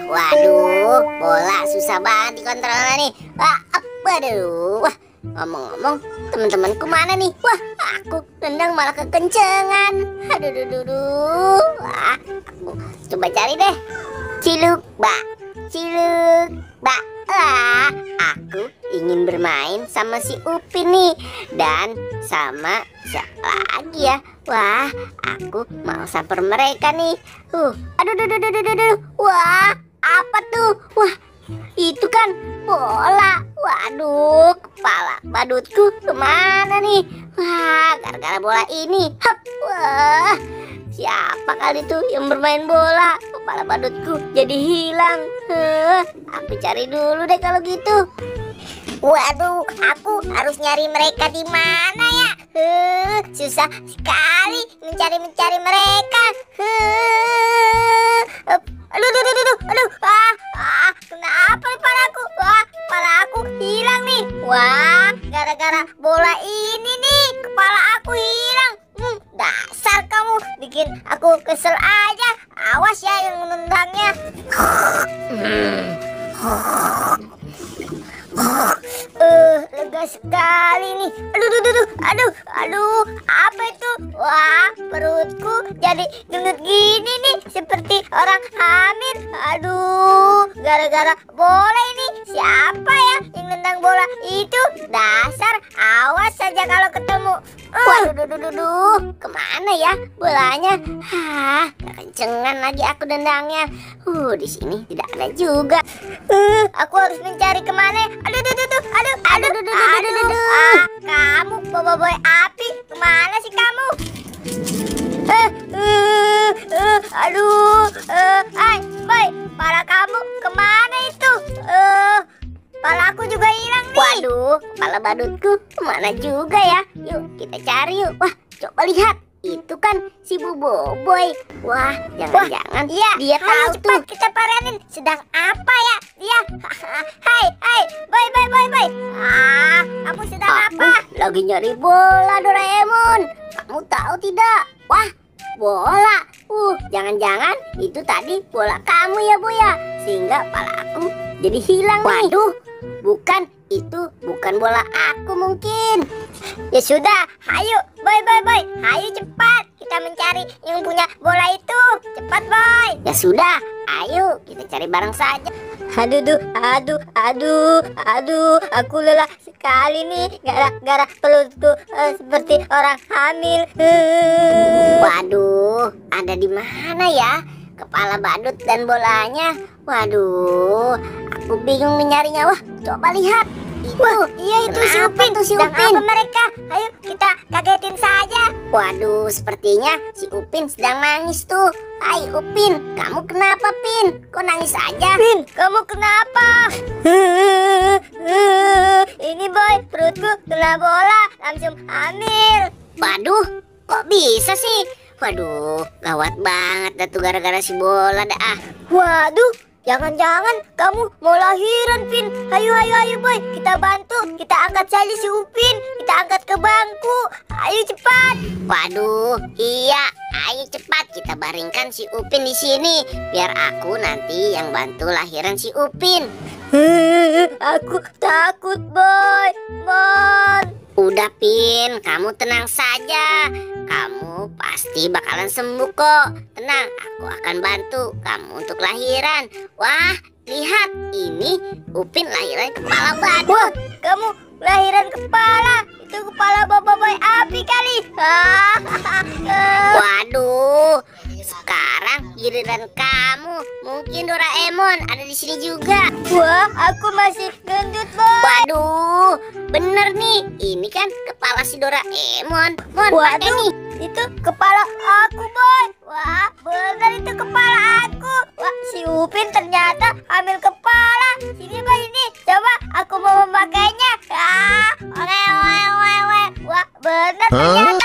Waduh, bola susah banget dikontrolnya nih. Waduh. Wah, ngomong-ngomong, teman-temanku mana nih? Wah, aku nendang malah kekencengan. Aduh. Wah, aku coba cari deh. Ciluk, Bak. Aku ingin bermain sama si Upin nih. Dan sama siapa lagi ya? Wah, aku mau samper mereka nih. Aduh. Wah, apa tuh? Wah, itu kan bola. Waduh, kepala badutku kemana nih? Wah, gara-gara bola ini. Wah, siapa kali tuh yang bermain bola? Kepala badutku jadi hilang. Aku cari dulu deh kalau gitu. Waduh, aku harus nyari mereka di mana ya? Susah sekali mencari mereka. Aduh. Kenapa nih kepalaku? Wah, kepalaku hilang nih. Wah, gara-gara bola ini nih, kepala aku hilang. Dasar kamu, bikin aku kesel aja. Awas ya yang menendangnya. Lega sekali nih. Aduh, apa itu? Wah, perutku jadi gendut gini nih, seperti orang hamil. Aduh, gara-gara bola ini. Siapa ya yang nendang bola itu? Dasar, awas saja kalau ketemu. Waduh, kemana ya bolanya? Kekencengan lagi aku nendangnya. Di sini tidak ada juga. Aku harus mencari kemana? Aduh. Kamu boboiboy api, kemana sih kamu? Hai, boy, kepala kamu kemana itu? Kepala aku juga hilang nih. Waduh, kepala badutku kemana juga ya? Yuk kita cari yuk. Wah, coba lihat. Itu kan si Boboiboy. Wah, jangan-jangan dia tahu tuh. Kita paranin. Sedang apa ya dia? Hai, boy. Kamu sedang apa? Lagi nyari bola, Doraemon. Kamu tahu tidak? Wah, bola. Jangan-jangan itu tadi bola kamu ya, Boy ya. Sehingga kepala aku jadi hilang nih. Waduh, bukan bola aku mungkin. Ya sudah, ayo boy, ayo cepat kita mencari yang punya bola itu. Cepat boy. Ya sudah, ayo kita cari bareng saja. Aduh, aku lelah sekali nih gara-gara perutku seperti orang hamil. Waduh, ada di mana ya kepala badut dan bolanya? Waduh, aku bingung mencarinya. Wah, coba lihat. Itu si Upin. Apa mereka? Ayo kita kagetin saja. Waduh, sepertinya si Upin sedang nangis tuh. Hai Upin, kamu kenapa Pin? Kok nangis aja? Pin, kamu kenapa? Ini boy, perutku kena bola, langsung hamil. Waduh, kok bisa sih? Waduh, gawat banget dah tuh gara-gara si bola dah. Waduh, jangan-jangan kamu mau lahiran, Pin. Ayo boy, kita bantu. Kita angkat saja si Upin. Kita angkat ke bangku. Ayo cepat. Waduh, iya. Ayo cepat kita baringkan si Upin di sini. Biar aku nanti yang bantu lahiran si Upin. Aku takut, boy. Udah Pin, kamu tenang saja. Kamu pasti bakalan sembuh kok. Tenang, aku akan bantu kamu untuk lahiran. Wah, lihat, ini Upin lahiran kepala badut. Wah, kamu lahiran kepala. Itu kepala Boboiboy api kali. Waduh, sekarang giliran kamu. Mungkin Doraemon ada di sini juga. Wah, aku masih gendut, boy. Waduh, bener nih. Ini kan kepala si Doraemon. Waduh, nih. Itu kepala aku, boy. Wah, bener itu kepala aku. Wah, si Upin ternyata ambil kepala. Sini, boy, ini. Coba aku mau memakainya. Wah, bener ternyata.